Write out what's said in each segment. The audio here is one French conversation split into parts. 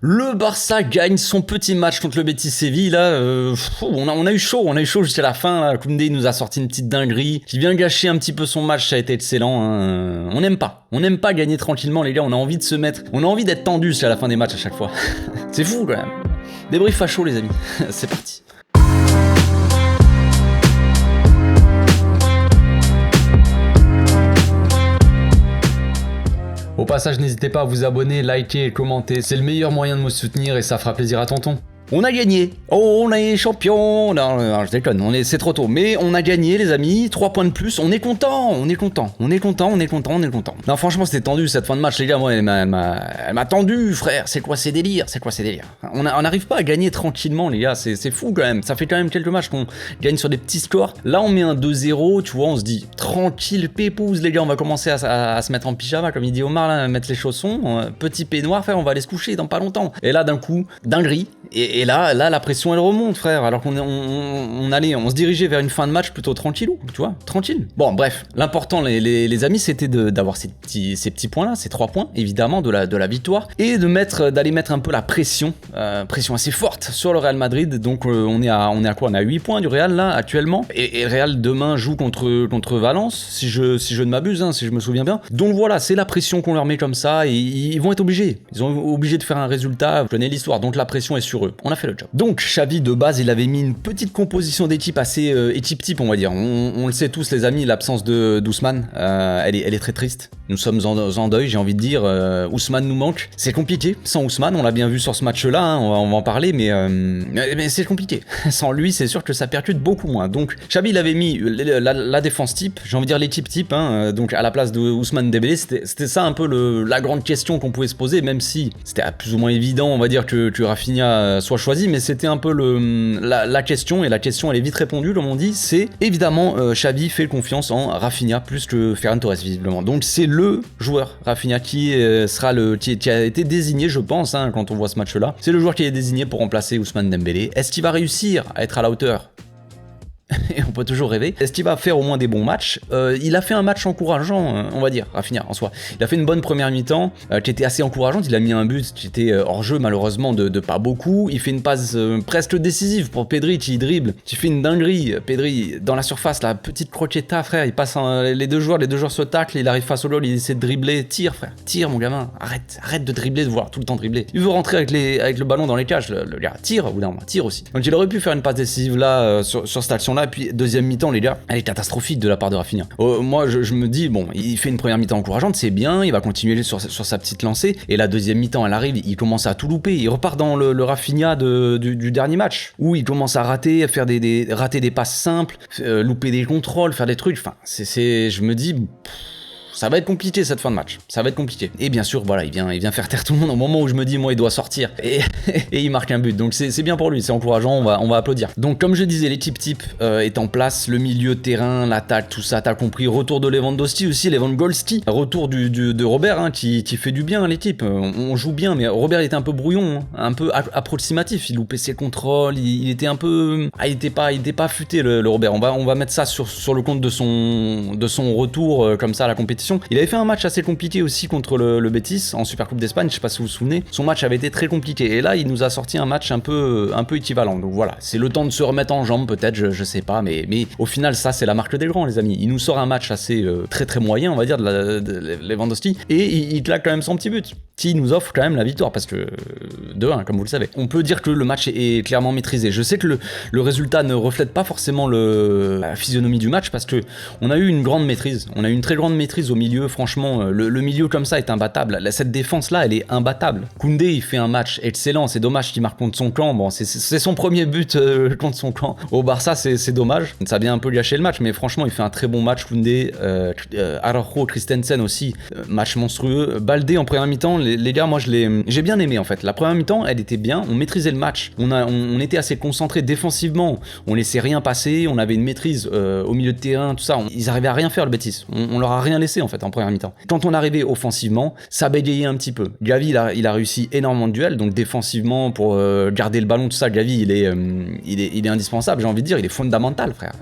Le Barça gagne son petit match contre le Betis Séville. Là, on a eu chaud jusqu'à la fin. Là. Koundé nous a sorti une petite dinguerie qui vient gâcher un petit peu son match. Ça a été excellent. Hein. On n'aime pas gagner tranquillement, les gars. On a envie d'être tendu jusqu'à la fin des matchs à chaque fois. C'est fou quand même. Débrief à chaud, les amis. C'est parti. Au passage, n'hésitez pas à vous abonner, liker et commenter. C'est le meilleur moyen de me soutenir et ça fera plaisir à tonton. On a gagné. Oh, on est champion. Non, je déconne, c'est trop tôt. Mais on a gagné, les amis. 3 points de plus. On est content. Non, franchement, c'était tendu cette fin de match, les gars. Moi, elle m'a tendu, frère. C'est quoi ces délires? On n'arrive pas à gagner tranquillement, les gars. C'est fou quand même. Ça fait quand même quelques matchs qu'on gagne sur des petits scores. Là, on met un 2-0. Tu vois, on se dit tranquille, pépouze, les gars. On va commencer à se mettre en pyjama, comme il dit Omar, là, mettre les chaussons. Petit peignoir, frère. On va aller se coucher dans pas longtemps. Et là, d'un coup, dinguerie. Et là, la pression, elle remonte, frère, alors qu'on se dirigeait vers une fin de match plutôt tranquillou, tu vois, tranquille. Bon, bref, l'important, les amis, c'était d'avoir ces petits points-là, ces 3 points, évidemment, de la victoire, et d'aller mettre un peu la pression assez forte sur le Real Madrid. Donc, on est à quoi? On est à 8 points du Real, là, actuellement, et le Real, demain, joue contre Valence, si je ne m'abuse, hein, si je me souviens bien. Donc, voilà, c'est la pression qu'on leur met comme ça, et ils vont être obligés. Ils sont obligés de faire un résultat, vous connaissez l'histoire, donc la pression est sur eux. On a fait le job. Donc Xavi de base il avait mis une petite composition d'équipe assez équipe-type on va dire. On le sait tous les amis, l'absence d'Ousmane, elle est très triste. Nous sommes en deuil, j'ai envie de dire. Ousmane nous manque. C'est compliqué sans Ousmane, on l'a bien vu sur ce match-là, hein, on va en parler, mais c'est compliqué. Sans lui, c'est sûr que ça percute beaucoup moins. Donc Xavi il avait mis la défense type, j'ai envie de dire l'équipe type, hein, donc à la place de Ousmane Dembélé, c'était ça un peu la grande question qu'on pouvait se poser, même si c'était plus ou moins évident, on va dire que Rafinha soit choisi, mais c'était un peu la question, et la question elle est vite répondue comme on dit, c'est évidemment Xavi fait confiance en Rafinha plus que Ferran Torres visiblement, donc c'est le joueur Rafinha qui qui a été désigné, je pense, hein, quand on voit ce match là, c'est le joueur qui est désigné pour remplacer Ousmane Dembélé. Est-ce qu'il va réussir à être à la hauteur? Et on peut toujours rêver. Est-ce qu'il va faire au moins des bons matchs? Il a fait un match encourageant, on va dire, Rafinha en soi. Il a fait une bonne première mi-temps qui était assez encourageante. Il a mis un but qui était hors jeu malheureusement de pas beaucoup. Il fait une passe presque décisive pour Pedri qui dribble, qui fait une dinguerie. Pedri dans la surface, la petite crochetta, frère. Il passe les deux joueurs se taclent. Il arrive face au goal, il essaie de dribbler. Tire, frère. Tire, mon gamin. Arrête de dribbler, de vouloir tout le temps dribbler. Il veut rentrer avec le ballon dans les cages. Le gars tire au bout d'un moment. Tire aussi. Donc il aurait pu faire une passe décisive là sur cette action-là. Et puis deuxième mi-temps, les gars, elle est catastrophique de la part de Rafinha. Moi, je me dis, bon, il fait une première mi-temps encourageante, c'est bien, il va continuer sur sa petite lancée. Et la deuxième mi-temps, elle arrive, il commence à tout louper. Il repart dans le Rafinha du dernier match, où il commence à rater des passes simples, louper des contrôles, faire des trucs. Enfin, je me dis... ça va être compliqué cette fin de match, ça va être compliqué. Et bien sûr, voilà, il vient faire taire tout le monde au moment où je me dis, moi, il doit sortir. Et il marque un but, donc c'est bien pour lui, c'est encourageant, on va applaudir. Donc comme je disais, l'équipe type est en place, le milieu de terrain, l'attaque, tout ça, t'as compris. Retour de Lewandowski aussi, Lewandowski. Retour de Robert, hein, qui fait du bien à l'équipe. On joue bien, mais Robert il était un peu brouillon, hein, un peu approximatif, il loupait ses contrôles, il était un peu... il était pas affûté le Robert. On va mettre ça sur le compte de son retour comme ça à la compétition. Il avait fait un match assez compliqué aussi contre le Betis en Super Coupe d'Espagne, je sais pas si vous vous souvenez. Son match avait été très compliqué et là il nous a sorti un match un peu équivalent. Donc voilà, c'est le temps de se remettre en jambe peut-être, je sais pas, mais au final ça c'est la marque des grands les amis. Il nous sort un match assez très moyen on va dire de Lewandowski et il claque quand même son petit but qui nous offre quand même la victoire parce que 2-1 comme vous le savez. On peut dire que le match est clairement maîtrisé. Je sais que le résultat ne reflète pas forcément la physionomie du match parce que on a eu une grande maîtrise, on a eu une très grande maîtrise au milieu, franchement, le milieu comme ça est imbattable. Cette défense-là, elle est imbattable. Koundé, il fait un match excellent, c'est dommage qu'il marque contre son camp. Bon, c'est son premier but contre son camp. Au Barça, c'est dommage. Ça vient un peu gâcher le match, mais franchement, il fait un très bon match, Koundé. Araujo, Christensen aussi, match monstrueux. Baldé en première mi-temps, les gars, moi, j'ai bien aimé en fait. La première mi-temps, elle était bien, on maîtrisait le match. On était assez concentrés défensivement, on laissait rien passer, on avait une maîtrise au milieu de terrain, tout ça. Ils arrivaient à rien faire, le Betis. On leur a rien laissé en fait en première mi-temps. Quand on arrivait offensivement, ça bégayait un petit peu. Gavi il a réussi énormément de duels, donc défensivement pour garder le ballon, tout ça, Gavi il est indispensable, j'ai envie de dire, il est fondamental, frère.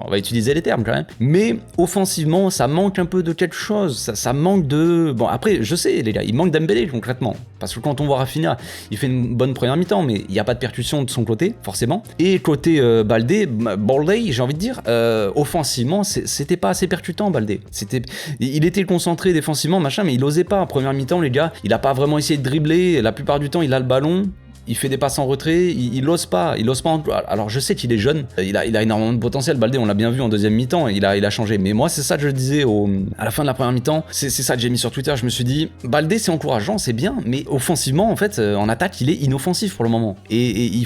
On va utiliser les termes quand même. Mais offensivement, ça manque un peu de quelque chose, ça manque de... Bon après, je sais les gars, il manque Dembélé concrètement, parce que quand on voit Rafinha, il fait une bonne première mi-temps, mais il n'y a pas de percussion de son côté, forcément. Et côté Baldé, j'ai envie de dire, offensivement, c'était pas assez percutant, Baldé. Il était concentré défensivement, machin, mais il osait pas en première mi-temps, les gars. Il a pas vraiment essayé de dribbler, la plupart du temps, il a le ballon. Il fait des passes en retrait, il ose pas. Alors je sais qu'il est jeune, il a énormément de potentiel. Baldé, on l'a bien vu en deuxième mi-temps, il a changé. Mais moi, c'est ça que je disais à la fin de la première mi-temps. C'est ça que j'ai mis sur Twitter. Je me suis dit, Baldé, c'est encourageant, c'est bien, mais offensivement, en fait, en attaque, il est inoffensif pour le moment. Et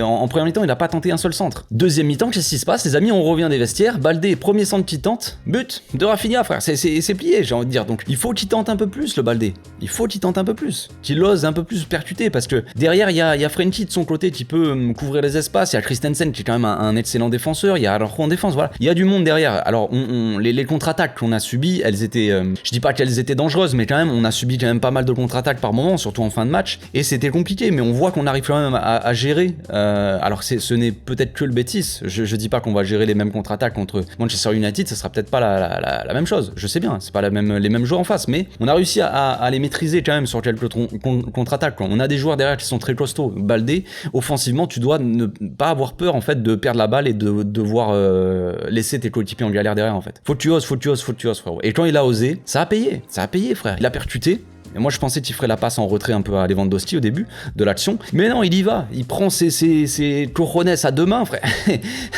en première mi-temps, il a pas tenté un seul centre. Deuxième mi-temps, qu'est-ce qui se passe, les amis? On revient des vestiaires. Baldé, premier centre qui tente, but de Rafinha, frère. C'est plié, j'ai envie de dire. Donc il faut qu'il tente un peu plus, le Baldé. Il faut qu'il tente un peu plus, qu'il ose un peu plus percuter, parce que derrière, il y a Frenkie de son côté qui peut couvrir les espaces, il y a Christensen qui est quand même un excellent défenseur, il y a Araujo en défense, voilà. Il y a du monde derrière. Alors, les contre-attaques qu'on a subies, elles étaient... je dis pas qu'elles étaient dangereuses, mais quand même, on a subi quand même pas mal de contre-attaques par moment, surtout en fin de match, et c'était compliqué, mais on voit qu'on arrive quand même à gérer. Alors, ce n'est peut-être que le Betis. Je dis pas qu'on va gérer les mêmes contre-attaques contre Manchester United, ça sera peut-être pas la même chose. Je sais bien, c'est pas les mêmes joueurs en face, mais on a réussi à les maîtriser quand même sur quelques contre-attaques. On a des joueurs derrière qui sont très costauds. Baldé, offensivement, tu dois ne pas avoir peur en fait de perdre la balle et de devoir laisser tes coéquipiers en galère derrière en fait. Faut que tu oses, frérot. Et quand il a osé, ça a payé, frère. Il a percuté. Et moi je pensais qu'il ferait la passe en retrait un peu à Lewandowski au début de l'action, mais non, il y va, il prend ses cojones à deux mains, frère.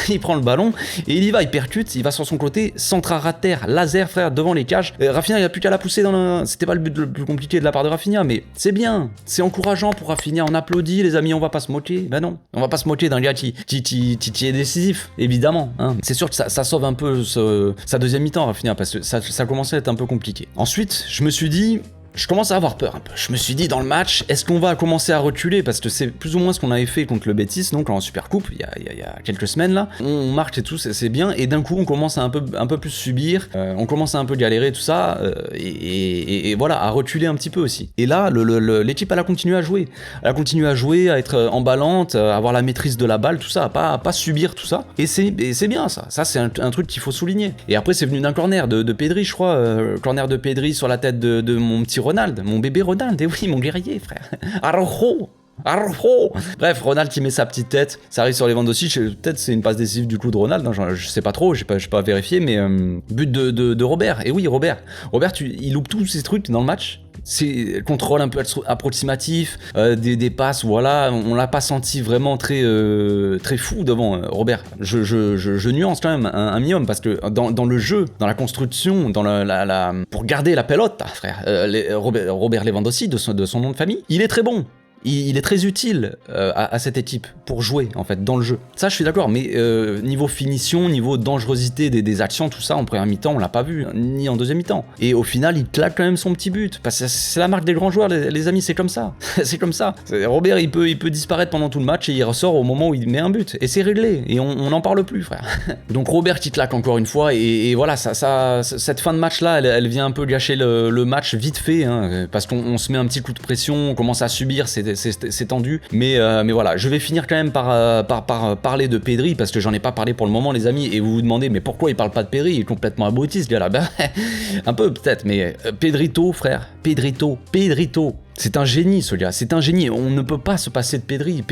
Il prend le ballon et il y va, il percute, il va sur son côté, centre à terre, laser, frère, devant les cages. Rafinha, il a plus qu'à la pousser c'était pas le but le plus compliqué de la part de Rafinha, mais c'est bien, c'est encourageant pour Rafinha, on applaudit les amis, on va pas se moquer. Ben non, on va pas se moquer d'un gars qui est décisif, évidemment, hein. C'est sûr que ça sauve un peu sa deuxième mi-temps, Rafinha, parce que ça commençait à être un peu compliqué. Ensuite, je me suis dit, je commence à avoir peur un peu. Je me suis dit dans le match, est-ce qu'on va commencer à reculer? Parce que c'est plus ou moins ce qu'on avait fait contre le Betis, donc en Supercoupe, il y a quelques semaines là. On marque et tout, c'est bien, et d'un coup on commence à un peu plus subir, on commence à un peu galérer, tout ça, et voilà, à reculer un petit peu aussi. Et là, l'équipe, elle a continué à jouer. Elle a continué à jouer, à être emballante, à avoir la maîtrise de la balle, tout ça, à pas subir tout ça. Et c'est bien ça. Ça, c'est un truc qu'il faut souligner. Et après, c'est venu d'un corner de Pedri, je crois. Corner de Pedri sur la tête de mon petit Ronald, mon bébé Ronald, et oui, mon guerrier, frère. Araujo. Bref, Ronald qui met sa petite tête, ça arrive sur Lewandowski, peut-être c'est une passe décisive du coup de Ronald, hein, je sais pas trop, j'ai pas vérifié, mais but de Robert, et oui, Robert, il loupe tous ces trucs dans le match. C'est contrôle un peu approximatif, des passes, voilà, on l'a pas senti vraiment très fou devant Robert. Je nuance quand même un minimum, parce que dans le jeu, dans la construction, dans pour garder la pelote, frère, Robert Lewandowski, de son nom de famille, il est très bon. Il est très utile à cette équipe pour jouer en fait dans le jeu. Ça je suis d'accord, mais niveau finition, niveau dangerosité des actions, tout ça en première mi-temps on l'a pas vu, ni en deuxième mi-temps. Et au final il claque quand même son petit but, parce que c'est la marque des grands joueurs les amis, c'est comme ça. C'est comme ça. Robert il peut disparaître pendant tout le match et il ressort au moment où il met un but. Et c'est réglé, et on n'en parle plus, frère. Donc Robert qui claque encore une fois, et voilà, cette fin de match là, elle vient un peu gâcher le match vite fait, hein, parce qu'on se met un petit coup de pression, on commence à subir, c'est tendu, mais voilà, je vais finir quand même par parler de Pedri, parce que j'en ai pas parlé pour le moment les amis, et vous vous demandez mais pourquoi il parle pas de Pedri, il est complètement abruti ce gars là. Ben, un peu peut-être, mais Pedrito, frère, Pedrito, c'est un génie ce gars, c'est un génie, on ne peut pas se passer de Pedri,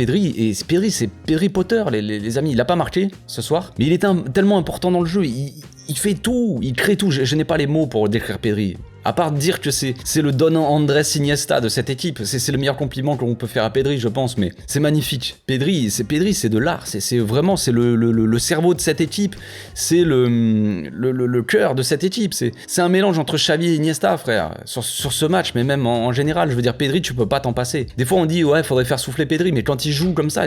c'est Pedri Potter les amis, il a pas marqué ce soir, mais il est tellement important dans le jeu, il fait tout, il crée tout, je n'ai pas les mots pour décrire Pedri. À part dire que c'est le Don Andrés Iniesta de cette équipe, c'est le meilleur compliment qu'on peut faire à Pedri, je pense, mais c'est magnifique. Pedri, c'est de l'art, c'est vraiment, c'est le cerveau de cette équipe, c'est le cœur de cette équipe, c'est un mélange entre Xavi et Iniesta, frère, sur ce match, mais même en général, je veux dire, Pedri, tu peux pas t'en passer. Des fois, on dit, ouais, faudrait faire souffler Pedri, mais quand il joue comme ça,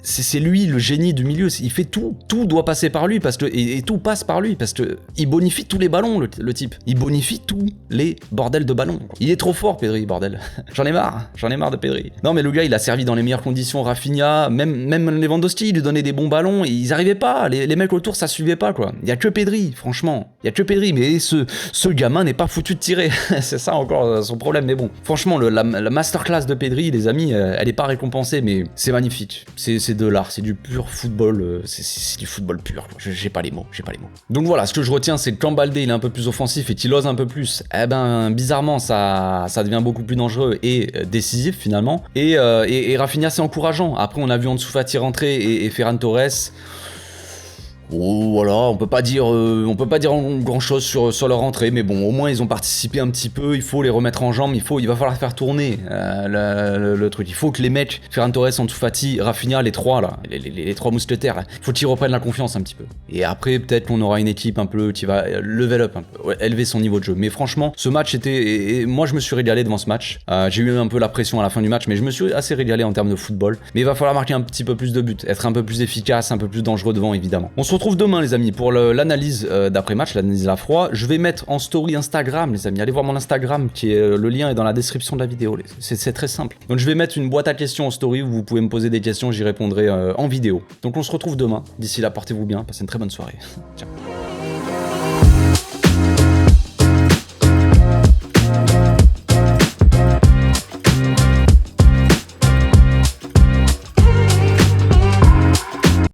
c'est lui le génie du milieu, il fait tout doit passer par lui, et tout passe par lui, parce que il bonifie tous les ballons, le type, il bonifie tout. les bordels de ballons. Il est trop fort, Pedri, bordel. J'en ai marre de Pedri. Non, mais le gars, il a servi dans les meilleures conditions. Rafinha, même Lewandowski, il lui donnait des bons ballons, et ils arrivaient pas. Les mecs autour, ça suivait pas, quoi. Il y a que Pedri, franchement. Il y a que Pedri, mais ce gamin n'est pas foutu de tirer. C'est ça encore son problème. Mais bon, franchement, la masterclass de Pedri, les amis, elle est pas récompensée, mais c'est magnifique. C'est de l'art, c'est du pur football. C'est du football pur. J'ai pas les mots. Donc voilà, ce que je retiens, c'est que quand Baldé il est un peu plus offensif et qu'il ose un peu plus, eh ben bizarrement ça devient beaucoup plus dangereux et décisif finalement. Et Rafinha, c'est encourageant. Après, on a vu Ansu Fati rentrer et Ferran Torres. Oh, voilà, on peut pas dire grand chose sur leur entrée, mais bon, au moins ils ont participé un petit peu. Il faut les remettre en jambes, il va falloir faire tourner le truc. Il faut que les mecs, Ferran Torres, Ansu Fati, Rafinha, les trois là, les trois mousquetaires, là, faut qu'ils reprennent la confiance un petit peu. Et après, peut-être qu'on aura une équipe un peu qui va level up un peu, élever son niveau de jeu. Mais franchement, ce match était, et moi je me suis régalé devant ce match. J'ai eu un peu la pression à la fin du match, mais je me suis assez régalé en termes de football. Mais il va falloir marquer un petit peu plus de buts, être un peu plus efficace, un peu plus dangereux devant évidemment. On se retrouve demain les amis pour l'analyse d'après-match, l'analyse à froid. Je vais mettre en story Instagram les amis, allez voir mon Instagram qui est le lien est dans la description de la vidéo, c'est très simple. Donc je vais mettre une boîte à questions en story où vous pouvez me poser des questions, j'y répondrai en vidéo. Donc on se retrouve demain, d'ici là portez-vous bien, passez une très bonne soirée. Ciao.